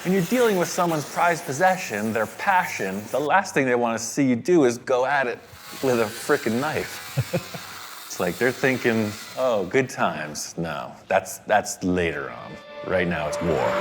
When you're dealing with someone's prized possession, their passion, the last thing they want to see you do is go at it with a frickin' knife. It's like they're thinking, oh, good times. No, that's later on. Right now, it's war.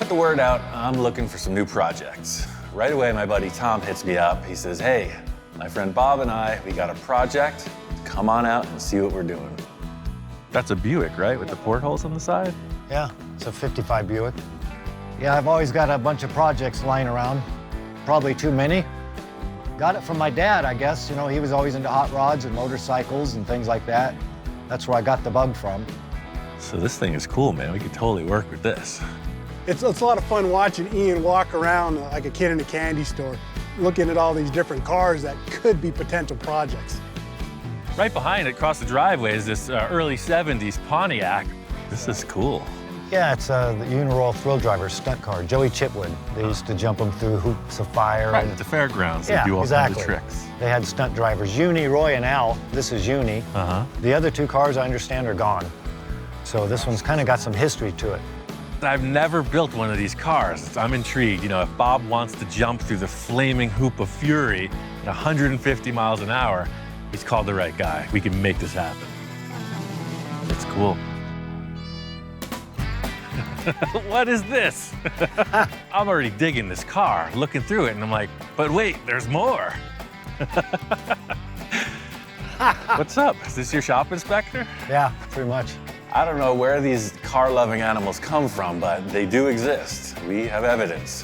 The word out, I'm looking for some new projects. Right away, my buddy Tom hits me up. He says, hey, my friend Bob and I, we got a project. Come on out and see what we're doing. That's a Buick, right? With the portholes on the side? Yeah, it's a 55 Buick. Yeah, I've always got a bunch of projects lying around. Probably too many. Got it from my dad, I guess. You know, he was always into hot rods and motorcycles and things like that. That's where I got the bug from. So this thing is cool, man. We could totally work with this. It's a lot of fun watching Ian walk around like a kid in a candy store, looking at all these different cars that could be potential projects. Right behind it, across the driveway, is this early 70s Pontiac. This is cool. Yeah, it's the Uniroyal Thrill Driver stunt car, Joey Chitwood. They used to jump them through hoops of fire. Right, at the fairgrounds, yeah, they do all exactly. kinds of tricks. They had stunt drivers, Uni, Roy, and Al. This is Uni. The other two cars, I understand, are gone. So this one's kind of got some history to it. I've never built one of these cars. I'm intrigued. You know, if Bob wants to jump through the flaming hoop of fury at 150 miles an hour, he's called the right guy. We can make this happen. It's cool. What is this? I'm already digging this car, looking through it, and I'm like, but wait, there's more. What's up? Is this your shop inspector? Yeah, pretty much. I don't know where these car-loving animals come from, but they do exist. We have evidence.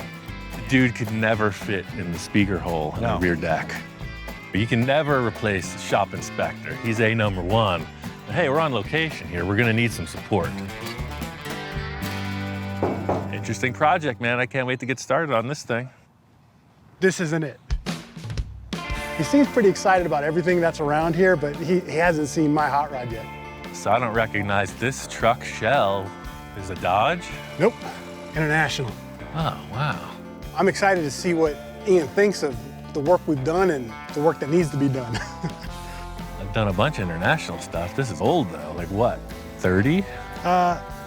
The dude could never fit in the speaker hole in the rear deck. But you can never replace shop inspector. He's A number one. But hey, we're on location here. We're gonna need some support. Interesting project, man. I can't wait to get started on this thing. This isn't it. He seems pretty excited about everything that's around here, but he hasn't seen my hot rod yet. So I don't recognize this truck shell. Is a Dodge? Nope, International. Oh, wow. I'm excited to see what Ian thinks of the work we've done and the work that needs to be done. I've done a bunch of international stuff. This is old though, like what, 30?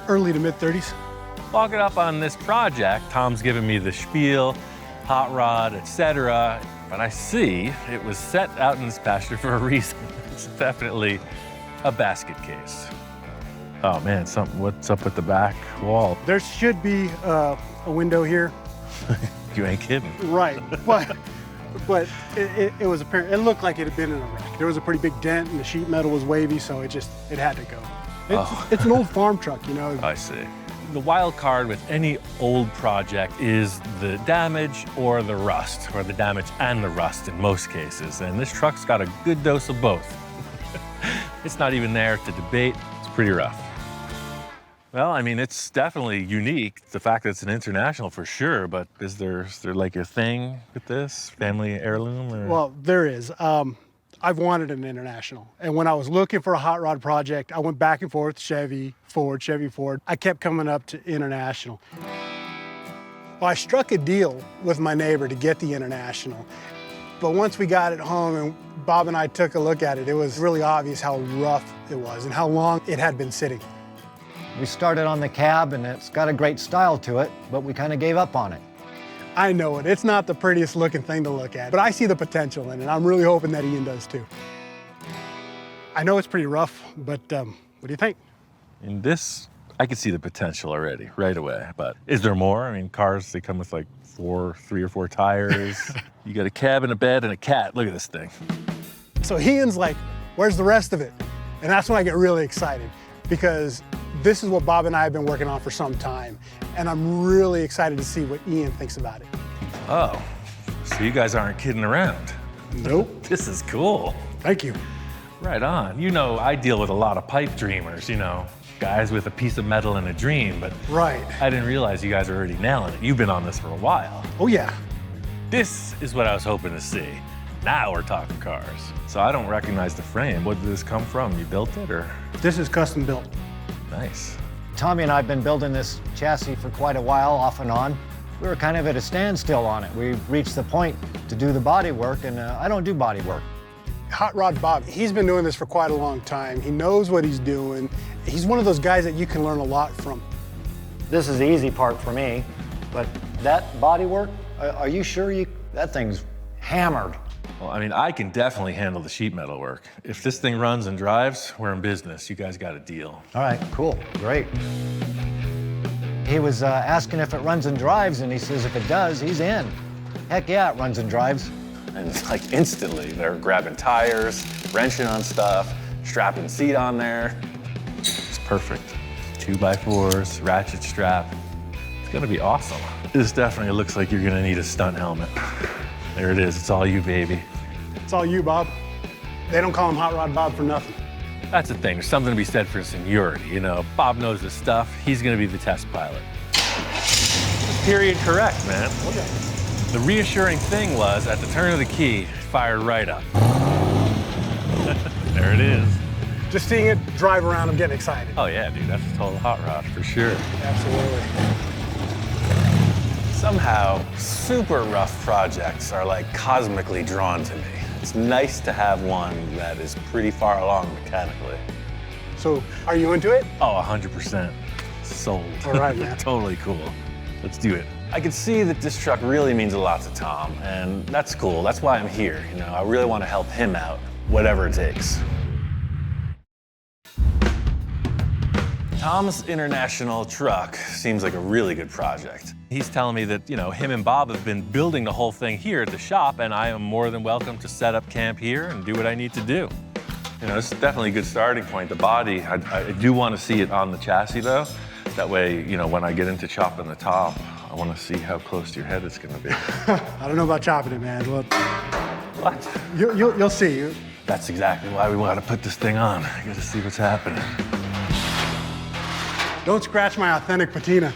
Early to mid-30s. Walking up on this project, Tom's giving me the spiel, hot rod, etc. And I see it was set out in this pasture for a reason. It's definitely a basket case. Oh man, what's up with the back wall? There should be a window here. You ain't kidding. Right, but it was apparent. It looked like it had been in a wreck. There was a pretty big dent, and the sheet metal was wavy, so it had to go. It's an old farm truck, you know. I see. The wild card with any old project is the damage or the rust, or the damage and the rust in most cases. And this truck's got a good dose of both. It's not even there to debate. It's pretty rough. Well, I mean, it's definitely unique, the fact that it's an international for sure, but is there like a thing with this? Family heirloom? Or? Well, there is. I've wanted an international. And when I was looking for a hot rod project, I went back and forth, Chevy, Ford. I kept coming up to international. Well, I struck a deal with my neighbor to get the international. But once we got it home and Bob and I took a look at it, it was really obvious how rough it was and how long it had been sitting. We started on the cab, and it's got a great style to it, but we kind of gave up on it. I know it. It's not the prettiest looking thing to look at, but I see the potential in it. I'm really hoping that Ian does too. I know it's pretty rough, but what do you think? In this, I can see the potential already, right away. But is there more? I mean, cars, they come with like 3 or 4 tires. You got a cab and a bed and a cat. Look at this thing. So Ian's like, where's the rest of it? And that's when I get really excited, because this is what Bob and I have been working on for some time. And I'm really excited to see what Ian thinks about it. Oh, so you guys aren't kidding around. Nope. This is cool. Thank you. Right on. You know, I deal with a lot of pipe dreamers, you know, guys with a piece of metal and a dream, but right. I didn't realize you guys are already nailing it. You've been on this for a while. Oh, yeah. This is what I was hoping to see. Now we're talking cars. So I don't recognize the frame. What did this come from? You built it, or? This is custom built. Nice. Tommy and I have been building this chassis for quite a while, off and on. We were kind of at a standstill on it. We reached the point to do the body work, and I don't do body work. Hot Rod Bob, he's been doing this for quite a long time. He knows what he's doing. He's one of those guys that you can learn a lot from. This is the easy part for me, but that body work, are you sure that thing's hammered? Well, I mean, I can definitely handle the sheet metal work. If this thing runs and drives, we're in business. You guys got a deal. All right, cool, great. He was asking if it runs and drives, and he says if it does, he's in. Heck yeah, it runs and drives. And it's like instantly, they're grabbing tires, wrenching on stuff, strapping seat on there. It's perfect. 2x4s, ratchet strap. It's gonna be awesome. This definitely looks like you're gonna need a stunt helmet. There it is, it's all you, baby. It's all you, Bob. They don't call him Hot Rod Bob for nothing. That's the thing, there's something to be said for seniority, you know. Bob knows his stuff, he's gonna be the test pilot. Period correct, man. Okay. The reassuring thing was, at the turn of the key, it fired right up. There it is. Just seeing it drive around, I'm getting excited. Oh yeah, dude, that's a total hot rod for sure. Absolutely. Somehow, super rough projects are like cosmically drawn to me. It's nice to have one that is pretty far along mechanically. So, are you into it? Oh, 100%. Sold. All right, man. Totally cool. Let's do it. I can see that this truck really means a lot to Tom, and that's cool. That's why I'm here. You know, I really want to help him out, whatever it takes. Tom's international truck seems like a really good project. He's telling me that, you know, him and Bob have been building the whole thing here at the shop, and I am more than welcome to set up camp here and do what I need to do. You know, this is definitely a good starting point. The body, I do want to see it on the chassis, though. That way, you know, when I get into chopping the top, I want to see how close to your head it's going to be. I don't know about chopping it, man. Look. What? You'll see. That's exactly why we want to put this thing on. I got to see what's happening. Don't scratch my authentic patina.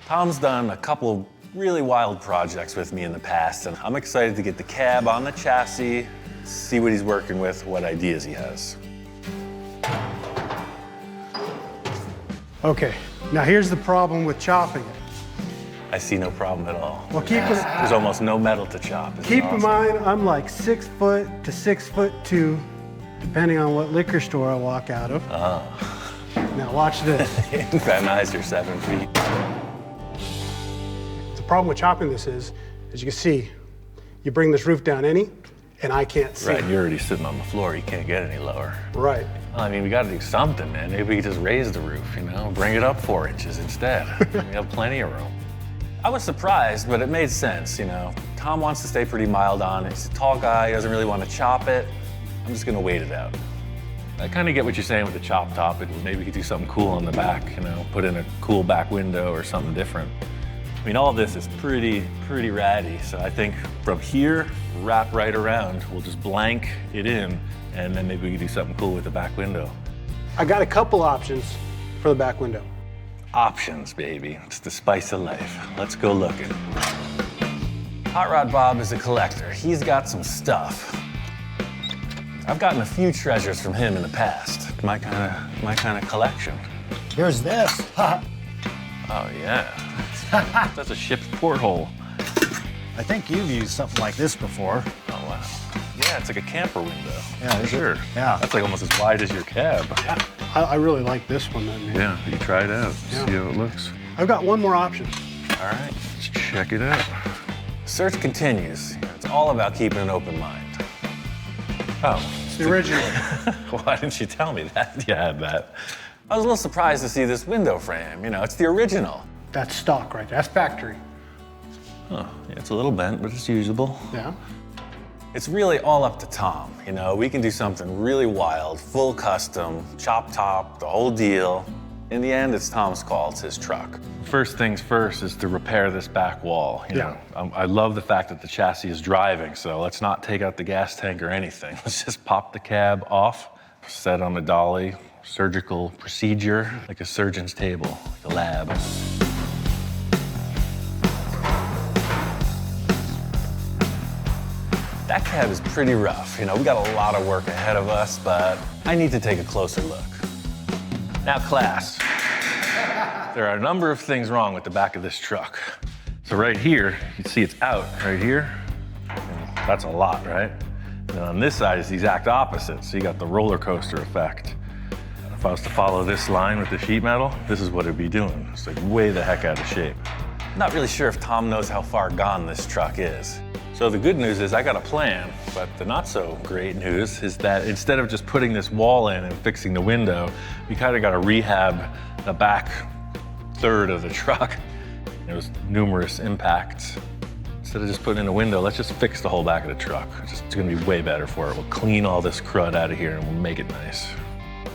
Tom's done a couple really wild projects with me in the past, and I'm excited to get the cab on the chassis, see what he's working with, what ideas he has. Okay, now here's the problem with chopping it. I see no problem at all. Well, There's almost no metal to chop. Isn't it keep in awesome? mind, I'm like 6 foot to 6'2", depending on what liquor store I walk out of. Oh. Now watch this. In fact, eyes are 7 feet. The problem with chopping this is, as you can see, you bring this roof down any, and I can't see. Right, you're already sitting on the floor. You can't get any lower. Right. Well, I mean, we got to do something, man. Maybe we could just raise the roof, you know, bring it up 4 inches instead. We have plenty of room. I was surprised, but it made sense, you know. Tom wants to stay pretty mild on it. He's a tall guy, he doesn't really want to chop it. I'm just gonna wait it out. I kind of get what you're saying with the chop top. Maybe we could do something cool on the back, you know, put in a cool back window or something different. I mean, all this is pretty ratty. So I think from here, wrap right around. We'll just blank it in, and then maybe we can do something cool with the back window. I got a couple options for the back window. Options, baby. It's the spice of life. Let's go looking. Hot Rod Bob is a collector. He's got some stuff. I've gotten a few treasures from him in the past. My kind of collection. Here's this. Oh yeah. That's a ship's porthole. I think you've used something like this before. Oh wow. Yeah, it's like a camper window. Yeah, for is it? sure. Yeah. That's like almost as wide as your cab. I really like this one, man. Yeah, you try it out. Yeah. See how it looks. I've got one more option. All right, let's check it out. Search continues. It's all about keeping an open mind. Oh. It's the original. Why didn't you tell me that you had that? I was a little surprised to see this window frame. You know, it's the original. That's stock right there. That's factory. Oh, yeah, it's a little bent, but it's usable. Yeah. It's really all up to Tom. You know, we can do something really wild, full custom, chop top, the whole deal. In the end, it's Tom's call. It's his truck. First things first is to repair this back wall. You know, I love the fact that the chassis is driving, so let's not take out the gas tank or anything. Let's just pop the cab off, set on a dolly, surgical procedure, like a surgeon's table, like a lab. That cab is pretty rough. You know, we got a lot of work ahead of us, but I need to take a closer look. Now, class, there are a number of things wrong with the back of this truck. So right here, you can see it's out right here. And that's a lot, right? And on this side is the exact opposite. So you got the roller coaster effect. If I was to follow this line with the sheet metal, this is what it'd be doing. It's like way the heck out of shape. Not really sure if Tom knows how far gone this truck is. So the good news is I got a plan, but the not so great news is that instead of just putting this wall in and fixing the window, we kind of got to rehab the back third of the truck. There was numerous impacts. Instead of just putting in a window, let's just fix the whole back of the truck. It's gonna be way better for it. We'll clean all this crud out of here and we'll make it nice.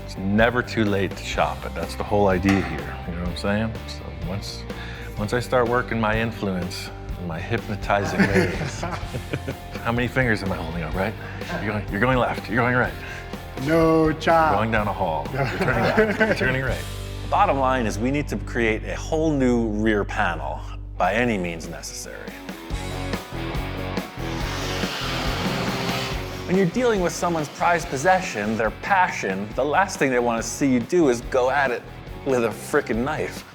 It's never too late to shop it. That's the whole idea here, you know what I'm saying? So once I start working my influence, my hypnotizing ways. How many fingers am I holding up, right? You're going left, you're going right. No chop. You're going down a hall, you're turning left, you're turning right. The bottom line is we need to create a whole new rear panel by any means necessary. When you're dealing with someone's prized possession, their passion, the last thing they want to see you do is go at it with a frickin' knife.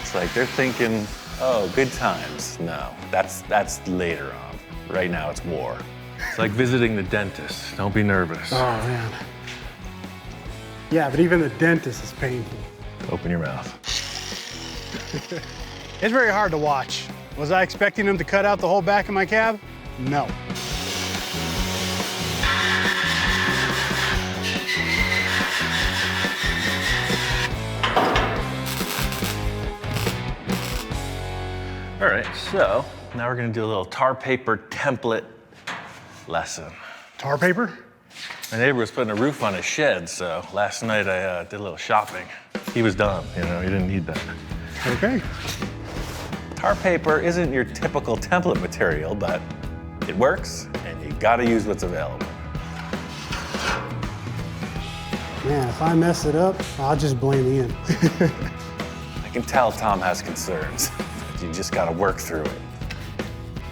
It's like they're thinking, oh, good times. No, that's later on. Right now it's war. It's like visiting the dentist. Don't be nervous. Oh, man. Yeah, but even the dentist is painful. Open your mouth. It's very hard to watch. Was I expecting him to cut out the whole back of my cab? No. All right, so now we're gonna do a little tar paper template lesson. Tar paper? My neighbor was putting a roof on his shed, so last night I did a little shopping. He was done, you know, he didn't need that. Okay. Tar paper isn't your typical template material, but it works, and you gotta use what's available. Man, if I mess it up, I'll just blame Ian. I can tell Tom has concerns, but you just gotta work through it.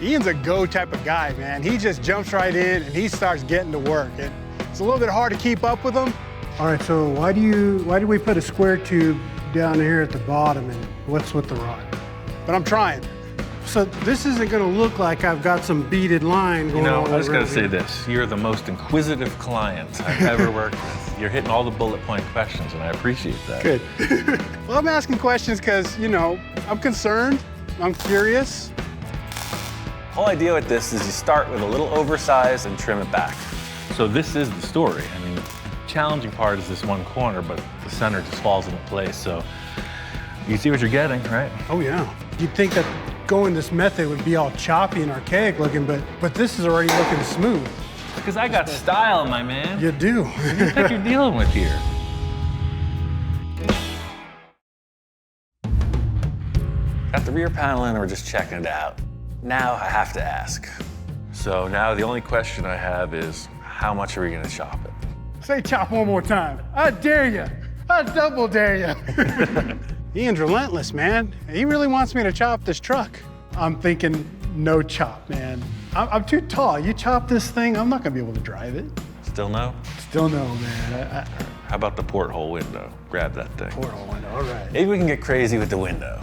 Ian's a go type of guy, man. He just jumps right in and he starts getting to work. It's a little bit hard to keep up with him. All right, so why do we put a square tube down here at the bottom and what's with the rod? But I'm trying. So this isn't gonna look like I've got some beaded line going on. You know, I just gotta say this. You're the most inquisitive client I've ever worked with. You're hitting all the bullet point questions, and I appreciate that. Good. Well, I'm asking questions because, you know, I'm concerned, I'm curious. The whole idea with this is you start with a little oversized and trim it back. So this is the story. I mean, the challenging part is this one corner, but the center just falls into place. So you see what you're getting, right? Oh, yeah. You'd think that going this method would be all choppy and archaic looking, but this is already looking smooth. Because I got style, my man. You do. What do you think you're dealing with here? Got the rear panel in, and we're just checking it out. Now I have to ask. So now the only question I have is, how much are we gonna chop it? Say chop one more time. I dare you. I double dare you. Ian's relentless, man. He really wants me to chop this truck. I'm thinking no chop, man. I'm too tall. You chop this thing, I'm not gonna be able to drive it. Still no? Still no, man. How about the porthole window? Grab that thing. Porthole window, all right. Maybe we can get crazy with the window.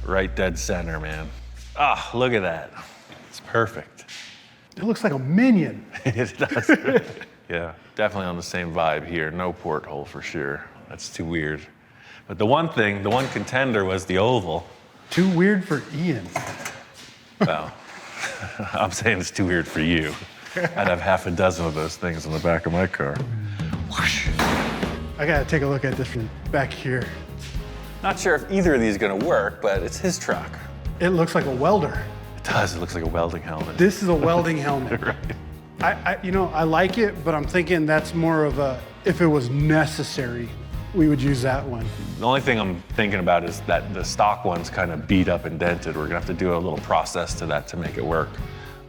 Right dead center, man. Ah, look at that. It's perfect. It looks like a minion. It does. Yeah, definitely on the same vibe here. No porthole for sure. That's too weird. But the one contender was the oval. Too weird for Ian. Well, I'm saying it's too weird for you. I'd have half a dozen of those things in the back of my car. Whoosh. I gotta take a look at this from back here. Not sure if either of these are gonna work, but it's his truck. It looks like a welder. It does, it looks like a welding helmet. This is a welding helmet. Right. I like it, but I'm thinking that's more of a, if it was necessary, we would use that one. The only thing I'm thinking about is that the stock one's kind of beat up and dented. We're gonna have to do a little process to that to make it work.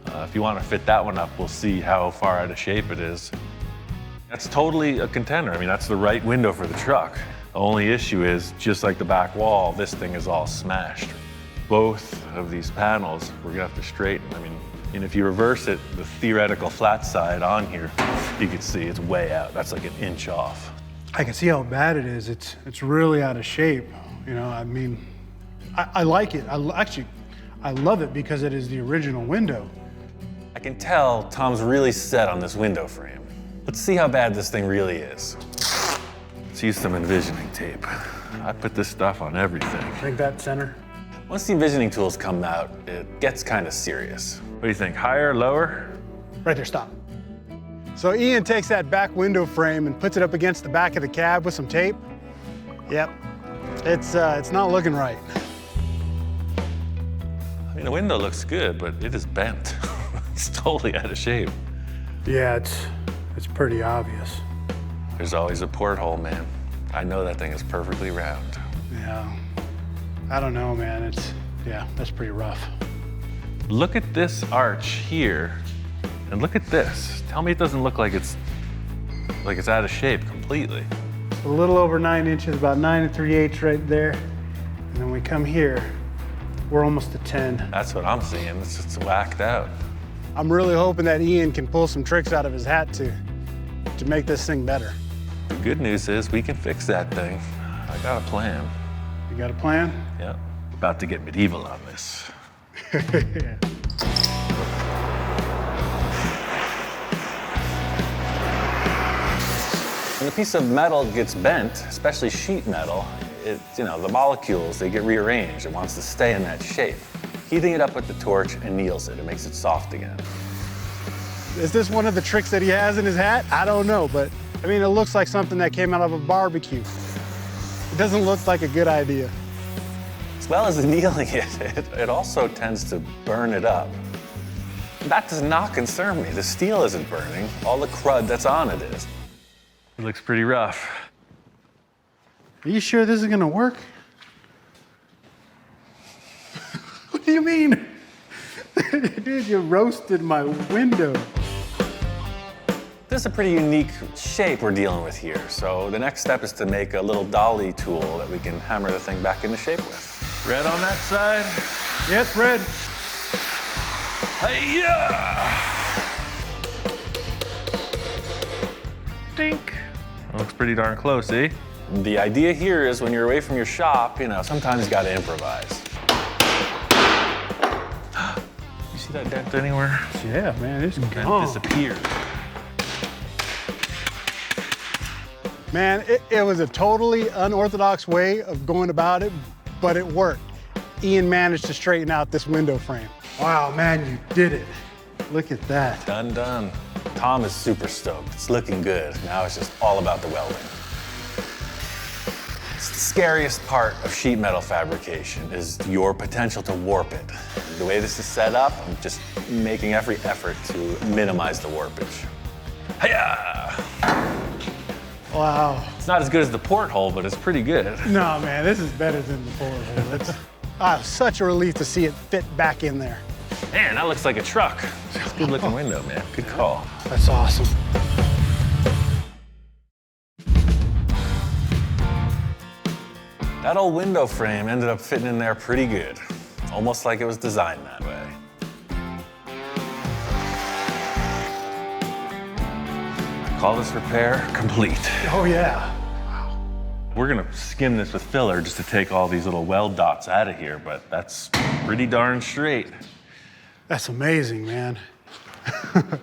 If you wanna fit that one up, we'll see how far out of shape it is. That's totally a contender. I mean, that's the right window for the truck. The only issue is, just like the back wall, this thing is all smashed. both of these panels, we're gonna have to straighten. I mean, and if you reverse it, the theoretical flat side on here, you can see it's way out. That's like an inch off. I can see how bad it is. It's really out of shape. You know, I mean, I like it. I love it because it is the original window. I can tell Tom's really set on this window frame. Let's see how bad this thing really is. Let's use some envisioning tape. I put this stuff on everything. I think that center. Once the envisioning tools come out, it gets kind of serious. What do you think, higher, lower? Right there, stop. So Ian takes that back window frame and puts it up against the back of the cab with some tape. Yep, it's not looking right. I mean, the window looks good, but it is bent. It's totally out of shape. Yeah, it's pretty obvious. There's always a porthole, man. I know that thing is perfectly round. Yeah, I don't know, man. Yeah, that's pretty rough. Look at this arch here, and look at this. Tell me it doesn't look like it's out of shape completely. A little over 9 inches, about 9 3/8 right there. And then we come here, we're almost to 10. That's what I'm seeing. It's just whacked out. I'm really hoping that Ian can pull some tricks out of his hat to make this thing better. The good news is we can fix that thing. I got a plan. You got a plan? Yeah. About to get medieval on this. Yeah. When a piece of metal gets bent, especially sheet metal, the molecules, they get rearranged. It wants to stay in that shape. Heating it up with the torch anneals it. It makes it soft again. Is this one of the tricks that he has in his hat? I don't know, but I mean, it looks like something that came out of a barbecue. It doesn't look like a good idea. As well as annealing it also tends to burn it up. That does not concern me. The steel isn't burning. All the crud that's on it is. It looks pretty rough. Are you sure this is gonna work? What do you mean? Dude, you roasted my window. This is a pretty unique shape we're dealing with here. So the next step is to make a little dolly tool that we can hammer the thing back into shape with. Red on that side? Yes, red. Hi-ya! Dink. That looks pretty darn close, eh? The idea here is when you're away from your shop, sometimes you gotta improvise. You see that dent anywhere? Yeah, man, it's Dent gone. disappeared. Man, it was a totally unorthodox way of going about it, but it worked. Ian managed to straighten out this window frame. Wow, man, you did it. Look at that. Done, done. Tom is super stoked. It's looking good. Now it's just all about the welding. It's the scariest part of sheet metal fabrication is your potential to warp it. The way this is set up, I'm just making every effort to minimize the warpage. Hiya! Wow. It's not as good as the porthole, but it's pretty good. No, man, this is better than the porthole. It's such a relief to see it fit back in there. Man, that looks like a truck. It's a good looking window, man. Good call. That's awesome. That old window frame ended up fitting in there pretty good. Almost like it was designed that way. Call this repair complete. Oh, yeah. We're gonna skim this with filler just to take all these little weld dots out of here, but that's pretty darn straight. That's amazing, man.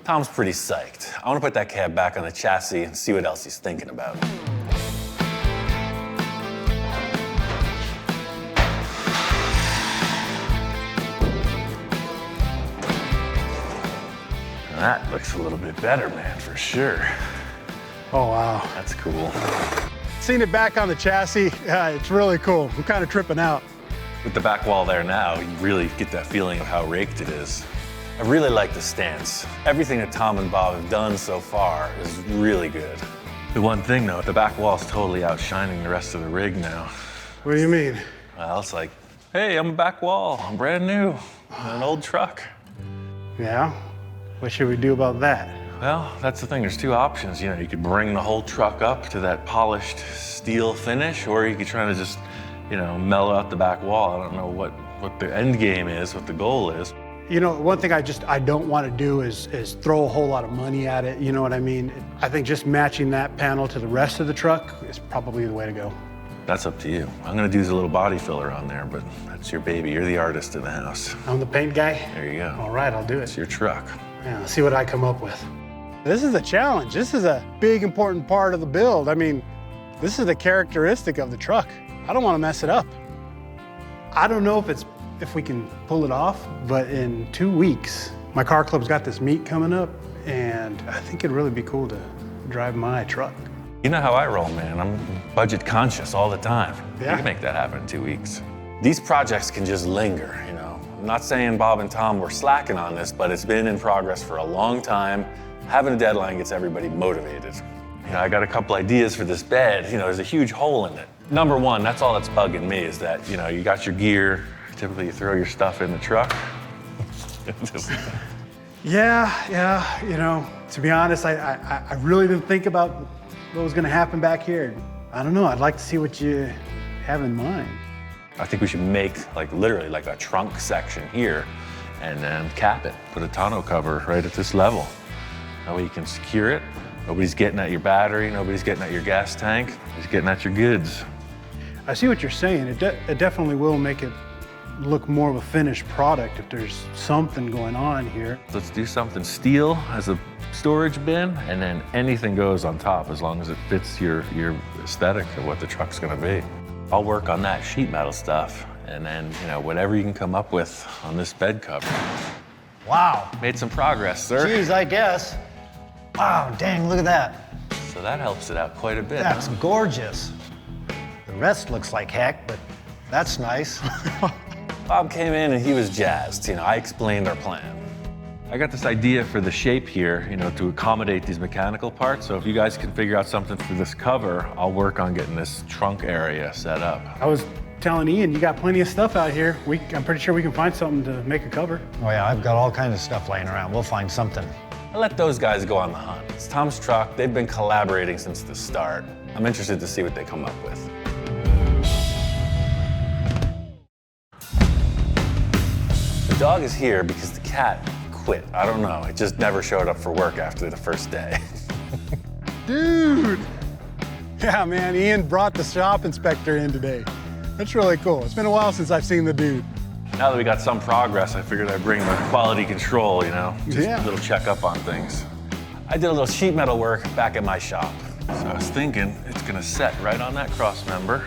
Tom's pretty psyched. I wanna put that cab back on the chassis and see what else he's thinking about. That looks a little bit better, man, for sure. Oh, wow. That's cool. Seeing it back on the chassis, it's really cool. I'm kind of tripping out. With the back wall there now, you really get that feeling of how raked it is. I really like the stance. Everything that Tom and Bob have done so far is really good. The one thing though, the back wall's totally outshining the rest of the rig now. What do you mean? Well, it's like, hey, I'm a back wall. I'm brand new. I'm an old truck. Yeah? What should we do about that? Well, that's the thing. There's two options. You could bring the whole truck up to that polished steel finish, or you could try to just, mellow out the back wall. I don't know what what the end game is, what the goal is. You know, one thing I don't want to do is throw a whole lot of money at it, you know what I mean? I think just matching that panel to the rest of the truck is probably the way to go. That's up to you. I'm gonna do a little body filler on there, but that's your baby. You're the artist in the house. I'm the paint guy? There you go. All right, I'll do it. It's your truck. Yeah, let's see what I come up with. This is a challenge. This is a big, important part of the build. I mean, this is the characteristic of the truck. I don't want to mess it up. I don't know if we can pull it off, but in 2 weeks, my car club's got this meet coming up, and I think it'd really be cool to drive my truck. You know how I roll, man. I'm budget conscious all the time. Yeah. You can make that happen in 2 weeks. These projects can just linger, you know. I'm not saying Bob and Tom were slacking on this, but it's been in progress for a long time. Having a deadline gets everybody motivated. You know, I got a couple ideas for this bed. You know, there's a huge hole in it. Number one, that's all that's bugging me is that, you know, you got your gear. Typically, you throw your stuff in the truck. Yeah, you know, to be honest, I really didn't think about what was gonna happen back here. I don't know, I'd like to see what you have in mind. I think we should make, like, literally, like a trunk section here and then cap it. Put a tonneau cover right at this level. That way you can secure it. Nobody's getting at your battery, nobody's getting at your gas tank, nobody's getting at your goods. I see what you're saying. It definitely will make it look more of a finished product if there's something going on here. Let's do something steel as a storage bin, and then anything goes on top as long as it fits your aesthetic of what the truck's gonna be. I'll work on that sheet metal stuff, and then, you know, whatever you can come up with on this bed cover. Wow. Made some progress, sir. Geez, I guess. Wow, dang, look at that. So that helps it out quite a bit. That's huh? gorgeous. The rest looks like heck, but that's nice. Bob came in and he was jazzed. You know, I explained our plan. I got this idea for the shape here, you know, to accommodate these mechanical parts. So if you guys can figure out something for this cover, I'll work on getting this trunk area set up. I was telling Ian, you got plenty of stuff out here. I'm pretty sure we can find something to make a cover. Oh yeah, I've got all kinds of stuff laying around. We'll find something. I let those guys go on the hunt. It's Tom's truck. They've been collaborating since the start. I'm interested to see what they come up with. The dog is here because the cat quit. I don't know. It just never showed up for work after the first day. Dude! Yeah, man, Ian brought the shop inspector in today. That's really cool. It's been a while since I've seen the dude. Now that we got some progress, I figured I'd bring the quality control, you know? Just Yeah. a little checkup on things. I did a little sheet metal work back at my shop. So I was thinking it's gonna set right on that cross member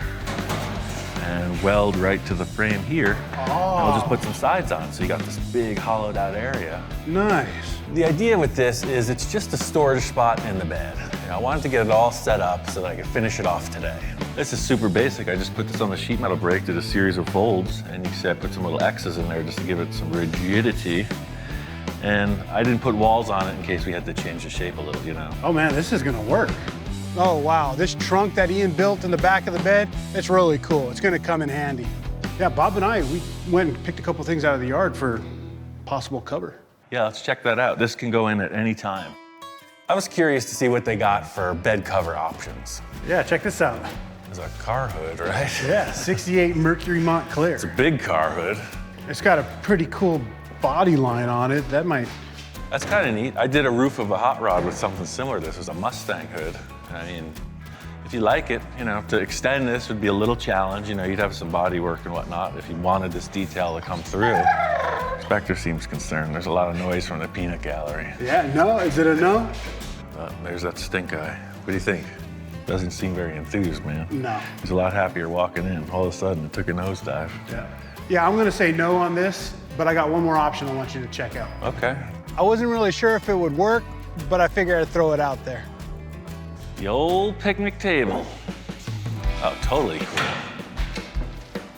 and weld right to the frame here. And we'll just put some sides on, so you got this big hollowed out area. Nice. The idea with this is it's just a storage spot in the bed. You know, I wanted to get it all set up so that I could finish it off today. This is super basic. I just put this on the sheet metal brake, did a series of folds, and you see I put some little X's in there just to give it some rigidity. And I didn't put walls on it in case we had to change the shape a little, you know. Oh man, this is gonna work. Oh wow, this trunk that Ian built in the back of the bed, it's really cool. It's gonna come in handy. Yeah, Bob and I, we went and picked a couple things out of the yard for possible cover. Yeah, let's check that out. This can go in at any time. I was curious to see what they got for bed cover options. Yeah, check this out. There's a car hood, right? Yeah, 68 Mercury Montclair. It's a big car hood. It's got a pretty cool body line on it. That might... That's kind of neat. I did a roof of a hot rod with something similar to this. It was a Mustang hood. I mean, if you like it, you know, to extend this would be a little challenge. You know, you'd have some body work and whatnot if you wanted this detail to come through. Inspector seems concerned. There's a lot of noise from the peanut gallery. Yeah, no? Is it a no? There's that stink eye. What do you think? Doesn't seem very enthused, man. No. He's a lot happier walking in. All of a sudden, it took a nosedive. Yeah, I'm gonna say no on this, but I got one more option I want you to check out. Okay. I wasn't really sure if it would work, but I figured I'd throw it out there. The old picnic table. Oh, totally cool.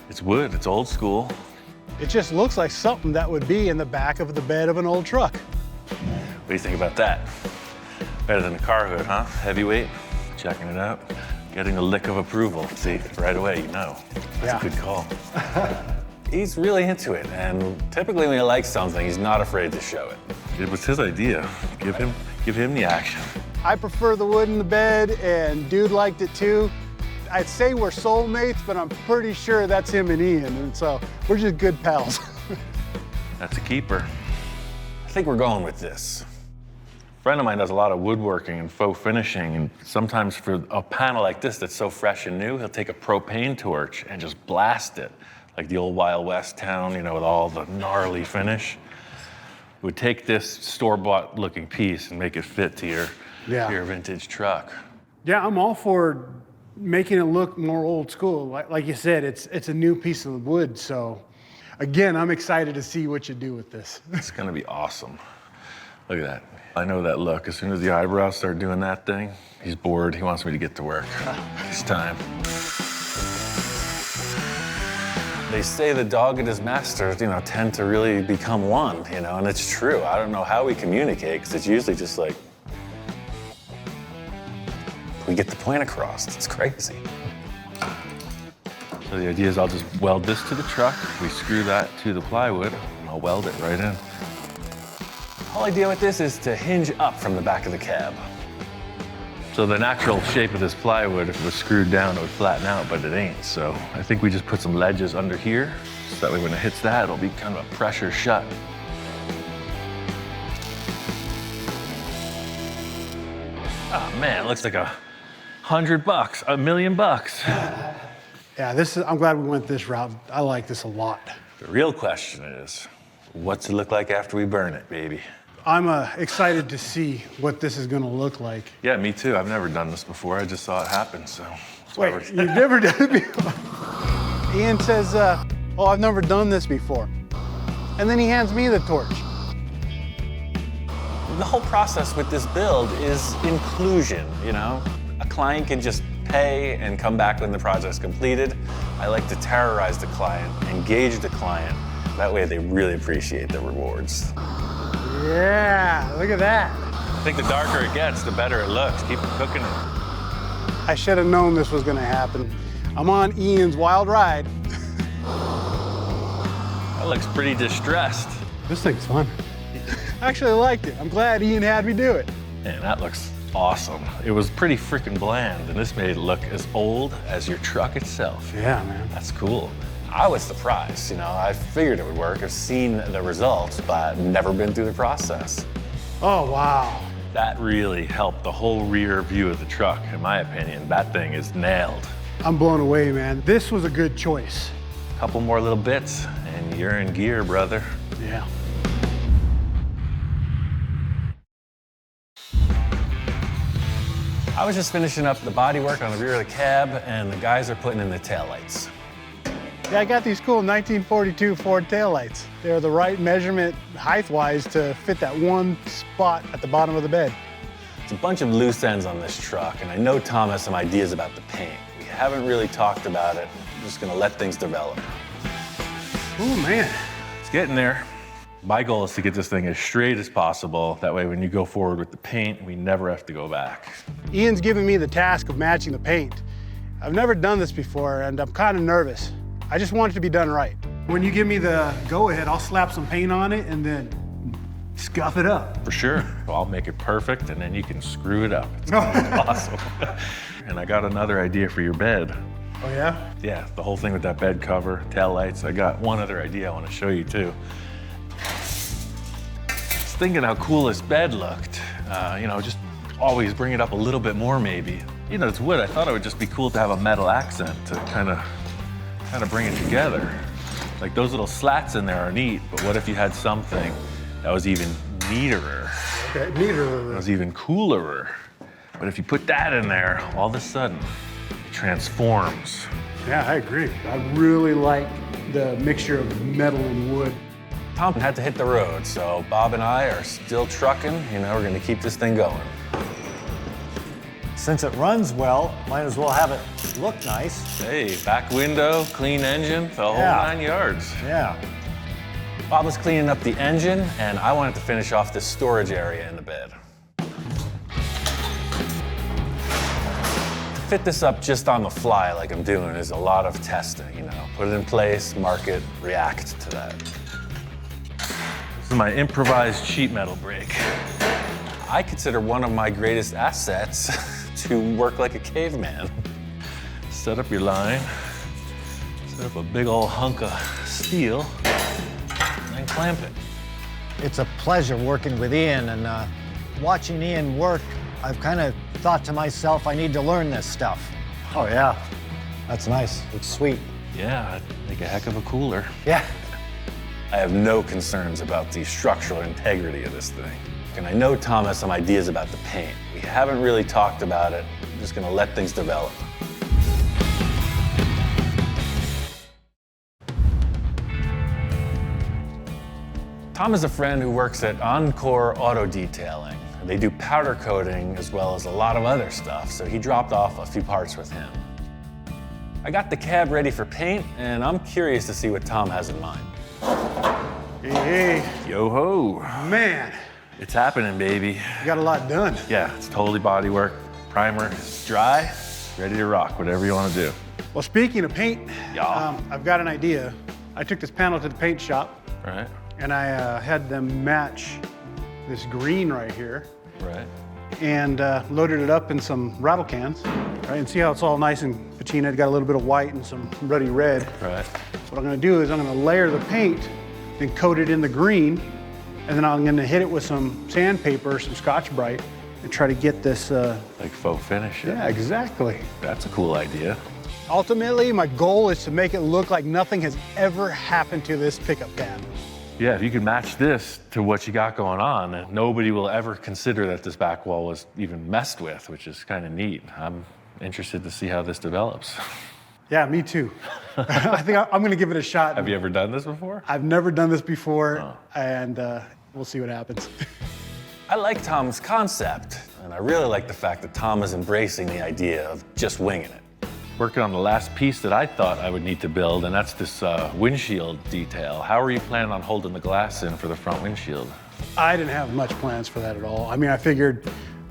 It's wood, it's old school. It just looks like something that would be in the back of the bed of an old truck. What do you think about that? Better than a car hood, huh? Heavyweight. Checking it out. Getting a lick of approval. See, right away, you know. That's a good call. He's really into it, and typically when he likes something, he's not afraid to show it. It was his idea. Give him the action. I prefer the wood in the bed, and dude liked it too. I'd say we're soulmates, but I'm pretty sure that's him and Ian, and so we're just good pals. That's a keeper. I think we're going with this. A friend of mine does a lot of woodworking and faux finishing, and sometimes for a panel like this that's so fresh and new, he'll take a propane torch and just blast it, like the old Wild West town, you know, with all the gnarly finish. We would take this store-bought looking piece and make it fit to your vintage truck. Yeah, I'm all for making it look more old school. Like you said, it's a new piece of wood, so again, I'm excited to see what you do with this. It's gonna be awesome. Look at that. I know that look. As soon as the eyebrows start doing that thing, he's bored. He wants me to get to work. It's time. They say the dog and his master, you know, tend to really become one, you know, and it's true. I don't know how we communicate, because it's usually just like, we get the point across. It's crazy. So the idea is I'll just weld this to the truck, we screw that to the plywood, and I'll weld it right in. The whole idea with this is to hinge up from the back of the cab. So the natural shape of this plywood, if it was screwed down, it would flatten out, but it ain't. So I think we just put some ledges under here, so that way when it hits that, it'll be kind of a pressure shut. Oh man, it looks like $100, $1 million. Yeah, I'm glad we went this route. I like this a lot. The real question is, what's it look like after we burn it, baby? I'm excited to see what this is gonna look like. Yeah, me too. I've never done this before. I just saw it happen, so. Wait, you've never done it before? Ian says, oh, I've never done this before. And then he hands me the torch. The whole process with this build is inclusion, you know? A client can just pay and come back when the project's completed. I like to terrorize the client, engage the client. That way they really appreciate the rewards. Yeah, look at that. I think the darker it gets, the better it looks. Keep cooking it. I should have known this was gonna happen. I'm on Ian's wild ride. That looks pretty distressed. This thing's fun. I actually liked it. I'm glad Ian had me do it. Man, that looks awesome. It was pretty freaking bland, and this made it look as old as your truck itself. Yeah, man. That's cool. I was surprised, you know, I figured it would work. I've seen the results, but never been through the process. Oh, wow. That really helped the whole rear view of the truck, in my opinion. That thing is nailed. I'm blown away, man. This was a good choice. Couple more little bits, and you're in gear, brother. Yeah. I was just finishing up the bodywork on the rear of the cab, and the guys are putting in the taillights. Yeah, I got these cool 1942 Ford taillights. They're the right measurement height-wise to fit that one spot at the bottom of the bed. There's a bunch of loose ends on this truck, and I know Tom has some ideas about the paint. We haven't really talked about it. I'm just gonna let things develop. Oh, man. It's getting there. My goal is to get this thing as straight as possible. That way, when you go forward with the paint, we never have to go back. Ian's giving me the task of matching the paint. I've never done this before, and I'm kind of nervous. I just want it to be done right. When you give me the go-ahead, I'll slap some paint on it and then scuff it up. For sure. I'll make it perfect, and then you can screw it up. It's gonna be awesome. And I got another idea for your bed. Oh, yeah? Yeah, the whole thing with that bed cover, tail lights. I got one other idea I want to show you, too. Just thinking how cool this bed looked. You know, just always bring it up a little bit more, maybe. You know, it's wood. I thought it would just be cool to have a metal accent to kind of bring it together. Like those little slats in there are neat, but what if you had something that was even neaterer? Okay, neaterer. That was even coolerer. But if you put that in there, all of a sudden, it transforms. Yeah, I agree. I really like the mixture of metal and wood. Tom had to hit the road, so Bob and I are still trucking. You know, we're gonna keep this thing going. Since it runs well, might as well have it look nice. Hey, back window, clean engine, the whole Yeah. 9 yards. Yeah. Bob was cleaning up the engine, and I wanted to finish off this storage area in the bed. To fit this up just on the fly like I'm doing is a lot of testing, you know. Put it in place, mark it, react to that. This is my improvised sheet metal brake. I consider one of my greatest assets to work like a caveman. So set up your line, set up a big old hunk of steel, and then clamp it. It's a pleasure working with Ian, and watching Ian work, I've kind of thought to myself, I need to learn this stuff. Oh yeah, that's nice. It's sweet. Yeah, it'd make a heck of a cooler. Yeah. I have no concerns about the structural integrity of this thing. And I know Tom has some ideas about the paint. We haven't really talked about it. I'm just gonna let things develop. Tom is a friend who works at Encore Auto Detailing. They do powder coating as well as a lot of other stuff, so he dropped off a few parts with him. I got the cab ready for paint, and I'm curious to see what Tom has in mind. Hey, Yo-ho! man, It's happening, baby. you got a lot done. Yeah, it's totally body work. Primer is dry, ready to rock, whatever you want to do. Well, speaking of paint, Yeah. I've got an idea. I took this panel to the paint shop, Right, and I had them match this green right here, right. and loaded it up in some rattle cans, right? And see how it's all nice and patina. It got a little bit of white and some ruddy red. Right. What I'm gonna do is I'm gonna layer the paint, then coat it in the green, and then I'm gonna hit it with some sandpaper, some Scotch-Brite, and try to get this, Like faux finish. yeah, exactly. That's a cool idea. Ultimately, my goal is to make it look like nothing has ever happened to this pickup cab. Yeah, if you can match this to what you got going on, then nobody will ever consider that this back wall was even messed with, which is kind of neat. I'm interested to see how this develops. Yeah, me too. I think I'm gonna give it a shot. Have you ever done this before? I've never done this before, and we'll see what happens. I like Tom's concept, and I really like the fact that Tom is embracing the idea of just winging it. Working on the last piece that I thought I would need to build, and that's this windshield detail. How are you planning on holding the glass in for the front windshield? I didn't have much plans for that at all. I mean, I figured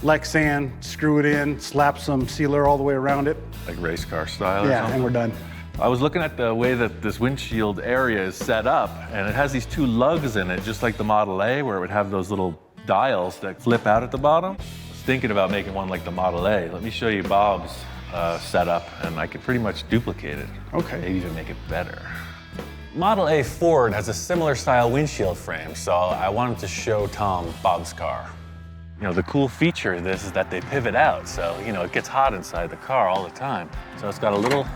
Lexan, screw it in, slap some sealer all the way around it. Like race car style or Yeah, something? and we're done. I was looking at the way that this windshield area is set up, and it has these two lugs in it, just like the Model A, where it would have those little dials that flip out at the bottom. I was thinking about making one like the Model A. Let me show you Bob's setup, and I could pretty much duplicate it. Okay. Maybe even make it better. Model A Ford has a similar style windshield frame, so I wanted to show Tom Bob's car. You know, the cool feature of this is that they pivot out, so, you know, it gets hot inside the car all the time. So it's got a little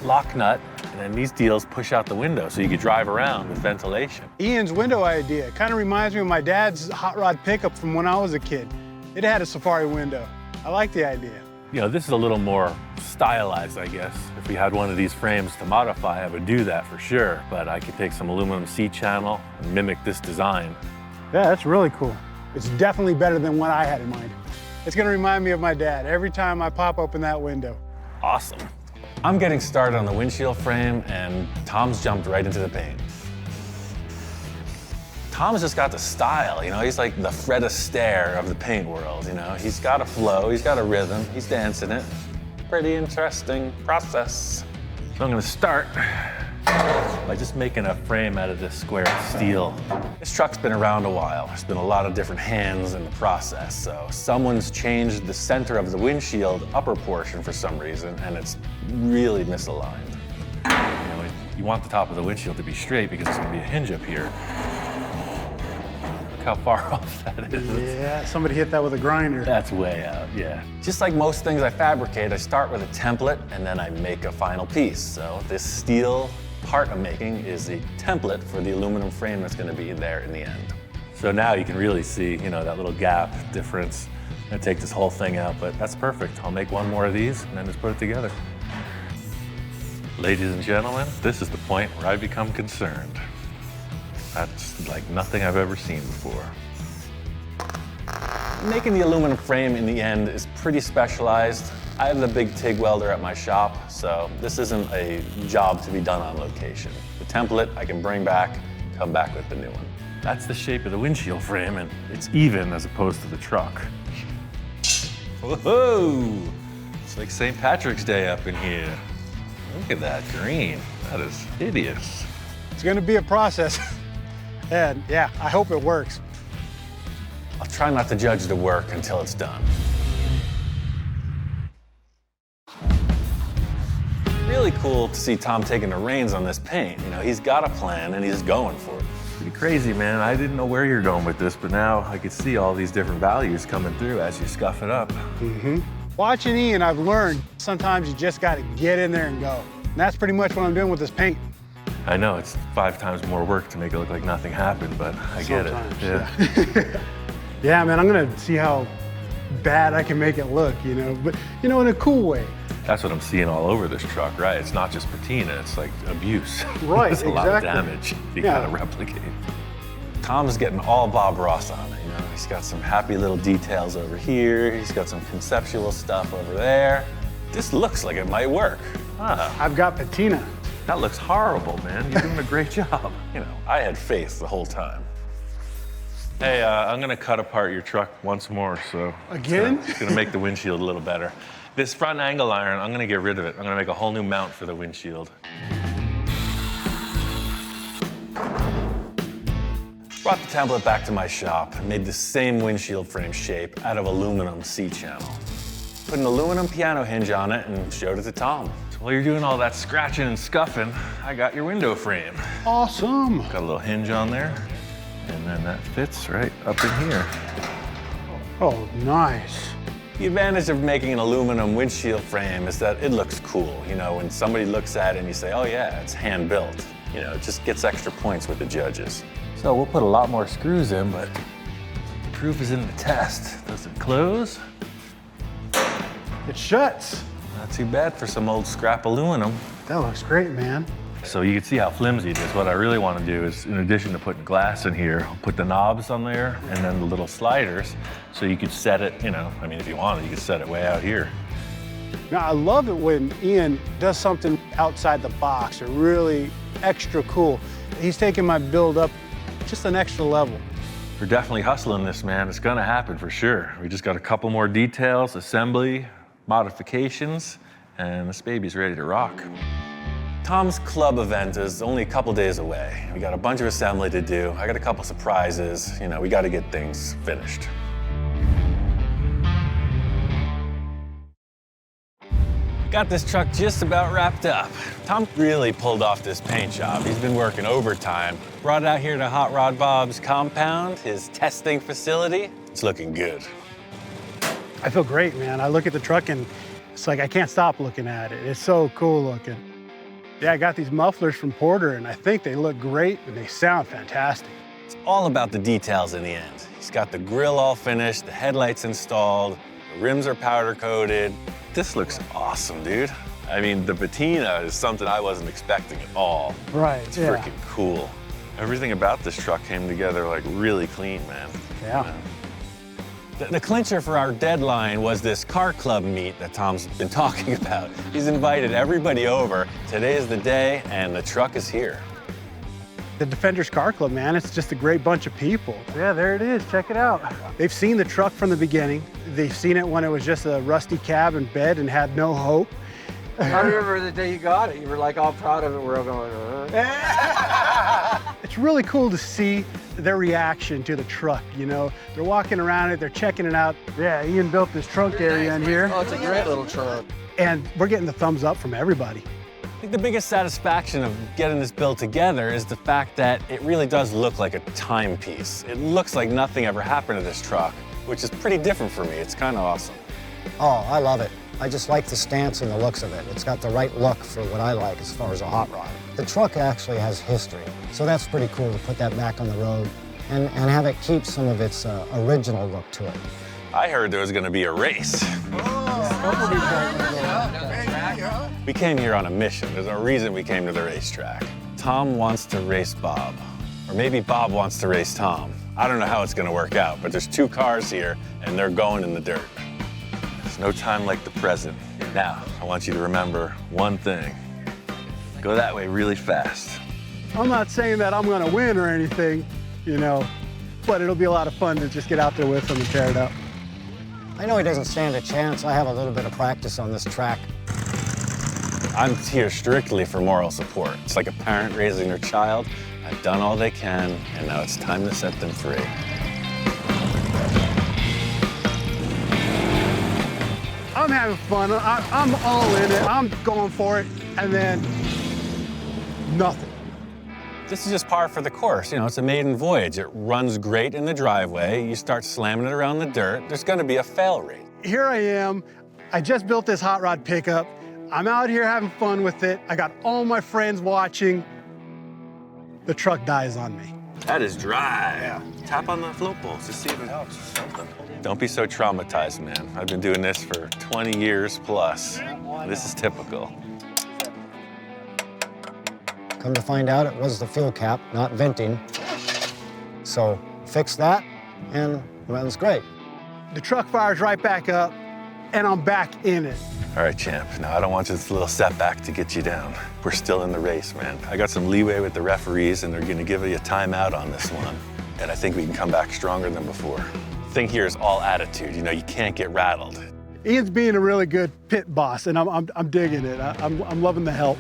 lock nut, and then these deals push out the window so you can drive around with ventilation. Ian's window idea kind of reminds me of my dad's hot rod pickup from when I was a kid. It had a safari window. I like the idea. You know, this is a little more stylized, I guess. If we had one of these frames to modify, I would do that for sure, but I could take some aluminum C-channel and mimic this design. Yeah, that's really cool. It's definitely better than what I had in mind. It's gonna remind me of my dad every time I pop open that window. Awesome. I'm getting started on the windshield frame, and Tom's jumped right into the paint. Tom's just got the style, you know? He's like the Fred Astaire of the paint world, you know? He's got a flow, he's got a rhythm, he's dancing it. Pretty interesting process. So I'm gonna start by just making a frame out of this square steel. This truck's been around a while. There's been a lot of different hands in the process, so someone's changed the center of the windshield upper portion for some reason, and it's really misaligned. You know, you want the top of the windshield to be straight because there's gonna be a hinge up here. Look how far off that is. Yeah, somebody hit that with a grinder. That's way out, yeah. Just like most things I fabricate, I start with a template and then I make a final piece. So this steel part I'm making is the template for the aluminum frame that's gonna be there in the end. So now you can really see, you know, that little gap difference. I'm gonna take this whole thing out, but that's perfect. I'll make one more of these and then just put it together. Ladies and gentlemen, this is the point where I become concerned. That's like nothing I've ever seen before. Making the aluminum frame in the end is pretty specialized. I have the big TIG welder at my shop, so this isn't a job to be done on location. The template I can bring back, come back with the new one. That's the shape of the windshield frame, and it's even as opposed to the truck. Whoa! It's like St. Patrick's Day up in here. Look at that green. That is hideous. It's gonna be a process. And yeah, I hope it works. I'll try not to judge the work until it's done. really cool to see Tom taking the reins on this paint. You know, he's got a plan and he's going for it. Pretty crazy, man. I didn't know where you're going with this, but now I can see all these different values coming through as you scuff it up. Watching Ian, I've learned sometimes you just got to get in there and go. And that's pretty much what I'm doing with this paint. I know it's 5 times more work to make it look like nothing happened, but I get it. Yeah. Yeah, man, I'm gonna see how bad I can make it look, you know, but you know, in a cool way. That's what I'm seeing all over this truck, right? It's not just patina, it's like abuse. Right, There's a lot of damage you gotta replicate. Tom's getting all Bob Ross on it, you know? He's got some happy little details over here. He's got some conceptual stuff over there. This looks like it might work. I've got patina. That looks horrible, man. You're doing a great job. You know, I had faith the whole time. Hey, I'm gonna cut apart your truck once more, so. Again? It's gonna make the windshield a little better. This front angle iron, I'm gonna get rid of it. I'm gonna make a whole new mount for the windshield. Brought the template back to my shop and made the same windshield frame shape out of aluminum C-channel. Put an aluminum piano hinge on it and showed it to Tom. So while you're doing all that scratching and scuffing, I got your window frame. Awesome. Got a little hinge on there, and then that fits right up in here. Oh, nice. The advantage of making an aluminum windshield frame is that it looks cool. You know, when somebody looks at it and you say, oh yeah, it's hand built, you know, it just gets extra points with the judges. So we'll put a lot more screws in, but the proof is in the test. Does it close? It shuts. Not too bad for some old scrap aluminum. That looks great, man. So you can see how flimsy it is. What I really want to do is, in addition to putting glass in here, I'll put the knobs on there and then the little sliders so you could set it, you know, I mean, if you wanted, you could set it way out here. Now, I love it when Ian does something outside the box or really extra cool. He's taking my build up just an extra level. We're definitely hustling this, man. It's gonna happen for sure. We just got a couple more details, assembly, modifications, and this baby's ready to rock. Tom's club event is only a couple days away. We got a bunch of assembly to do. I got a couple surprises. You know, we got to get things finished. Got this truck just about wrapped up. Tom really pulled off this paint job. He's been working overtime. Brought it out here to Hot Rod Bob's compound, his testing facility. It's looking good. I feel great, man. I look at the truck and it's like I can't stop looking at it. It's so cool looking. Yeah, I got these mufflers from Porter and I think they look great and they sound fantastic. It's all about the details in the end. He's got the grille all finished, the headlights installed, the rims are powder coated. This looks awesome, dude. I mean, the patina is something I wasn't expecting at all. Right, It's freaking cool. Everything about this truck came together like really clean, man. Yeah. The clincher for our deadline was this car club meet that Tom's been talking about. He's invited everybody over. Today is the day, and the truck is here. The Defenders Car Club, man, it's just a great bunch of people. Yeah, there it is. Check it out. They've seen the truck from the beginning. They've seen it when it was just a rusty cab and bed and had no hope. I remember the day you got it. You were like all proud of it. We're all going, It's really cool to see their reaction to the truck, you know. They're walking around it, they're checking it out. Yeah, Ian built this trunk area in here. Oh, it's a great little truck. And we're getting the thumbs up from everybody. I think the biggest satisfaction of getting this build together is the fact that it really does look like a timepiece. It looks like nothing ever happened to this truck, which is pretty different for me. It's kind of awesome. Oh, I love it. I just like the stance and the looks of it. It's got the right look for what I like as far as a hot rod. The truck actually has history, so that's pretty cool to put that back on the road and have it keep some of its original look to it. I heard there was going to be a race. We came here on a mission. There's a reason we came to the racetrack. Tom wants to race Bob, or maybe Bob wants to race Tom. I don't know how it's going to work out, but there's 2 cars here, and they're going in the dirt. There's no time like the present. Now, I want you to remember one thing. Go that way really fast. I'm not saying that I'm gonna win or anything, you know, but it'll be a lot of fun to just get out there with him and tear it up. I know he doesn't stand a chance. I have a little bit of practice on this track. I'm here strictly for moral support. It's like a parent raising their child. I've done all they can, and now it's time to set them free. I'm having fun. I'm all in it. I'm going for it. And then nothing. This is just par for the course. You know, it's a maiden voyage. It runs great in the driveway. You start slamming it around the dirt, there's gonna be a fail rate. Here I am. I just built this hot rod pickup. I'm out here having fun with it. I got all my friends watching. The truck dies on me. That is dry. Yeah. Tap on the float bolts to see if it helps or something. Don't be so traumatized, man. I've been doing this for 20 years plus. This is typical. Come to find out, it was the fuel cap, not venting. So fix that, and it runs great. The truck fires right back up, and I'm back in it. All right, champ. Now, I don't want this little setback to get you down. We're still in the race, man. I got some leeway with the referees, and they're gonna give you a timeout on this one. And I think we can come back stronger than before. The thing here is all attitude. You know, you can't get rattled. Ian's being a really good pit boss, and I'm digging it. I'm loving the help.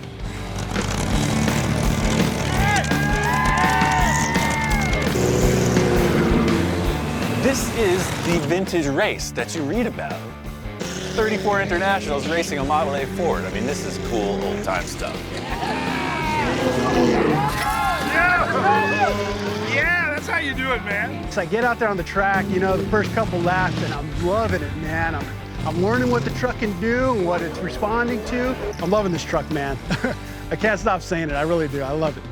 This is the vintage race that you read about. 34 internationals racing a Model A Ford. I mean, this is cool old-time stuff. Yeah, that's how you do it, man. So I get out there on the track, you know, the first couple laps, and I'm loving it, man. I'm learning what the truck can do and what it's responding to. I'm loving this truck, man. I can't stop saying it. I really do. I love it.